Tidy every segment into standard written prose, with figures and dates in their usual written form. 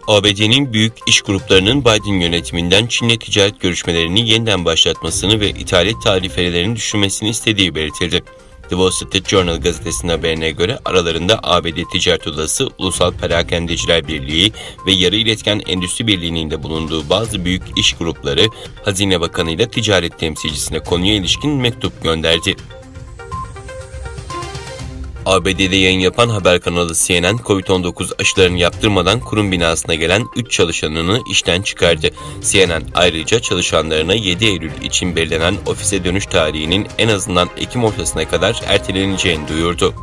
ABD'nin büyük iş gruplarının Biden yönetiminden Çin'le ticaret görüşmelerini yeniden başlatmasını ve ithalat tarifelerini düşürmesini istediği belirtildi. The Wall Street Journal gazetesinin haberine göre aralarında ABD Ticaret Odası, Ulusal Perakendeciler Birliği ve Yarı İletken Endüstri Birliği'nin de bulunduğu bazı büyük iş grupları, Hazine Bakanı ile ticaret temsilcisine konuya ilişkin mektup gönderdi. ABD'de yayın yapan haber kanalı CNN, Covid-19 aşılarını yaptırmadan kurum binasına gelen 3 çalışanını işten çıkardı. CNN ayrıca çalışanlarına 7 Eylül için belirlenen ofise dönüş tarihinin en azından Ekim ortasına kadar erteleneceğini duyurdu.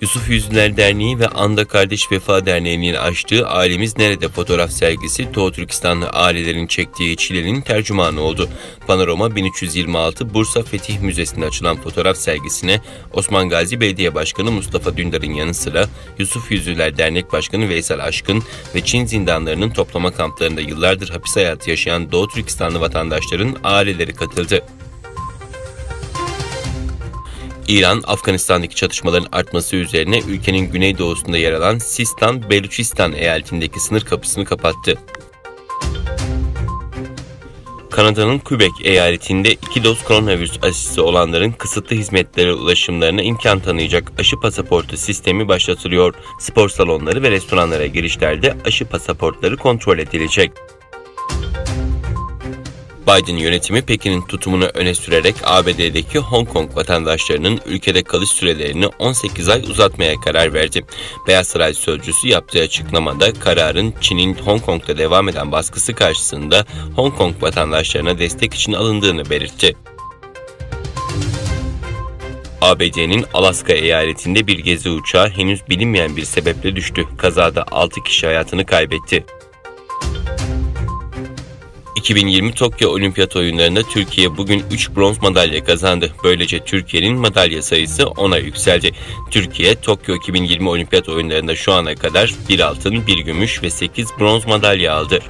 Yusuf Yüzüner Derneği ve Anda Kardeş Vefa Derneği'nin açtığı Ailemiz Nerede fotoğraf sergisi, Doğu Türkistanlı ailelerin çektiği çilenin tercümanı oldu. Panorama 1326 Bursa Fetih Müzesi'nde açılan fotoğraf sergisine Osman Gazi Belediye Başkanı Mustafa Dündar'ın yanı sıra Yusuf Yüzüner Dernek Başkanı Veysel Aşkın ve Çin zindanlarının toplama kamplarında yıllardır hapis hayatı yaşayan Doğu Türkistanlı vatandaşların aileleri katıldı. İran, Afganistan'daki çatışmaların artması üzerine ülkenin güneydoğusunda yer alan Sistan-Beluçistan eyaletindeki sınır kapısını kapattı. Kanada'nın Quebec eyaletinde 2 doz koronavirüs aşısı olanların kısıtlı hizmetlere ulaşımlarına imkan tanıyacak aşı pasaportu sistemi başlatılıyor. Spor salonları ve restoranlara girişlerde aşı pasaportları kontrol edilecek. Biden yönetimi Pekin'in tutumunu öne sürerek ABD'deki Hong Kong vatandaşlarının ülkede kalış sürelerini 18 ay uzatmaya karar verdi. Beyaz Saray sözcüsü yaptığı açıklamada kararın Çin'in Hong Kong'da devam eden baskısı karşısında Hong Kong vatandaşlarına destek için alındığını belirtti. ABD'nin Alaska eyaletinde bir gezi uçağı henüz bilinmeyen bir sebeple düştü. Kazada 6 kişi hayatını kaybetti. 2020 Tokyo Olimpiyat Oyunları'nda Türkiye bugün 3 bronz madalya kazandı. Böylece Türkiye'nin madalya sayısı 10'a yükseldi. Türkiye, Tokyo 2020 Olimpiyat Oyunları'nda şu ana kadar 1 altın, 1 gümüş ve 8 bronz madalya aldı.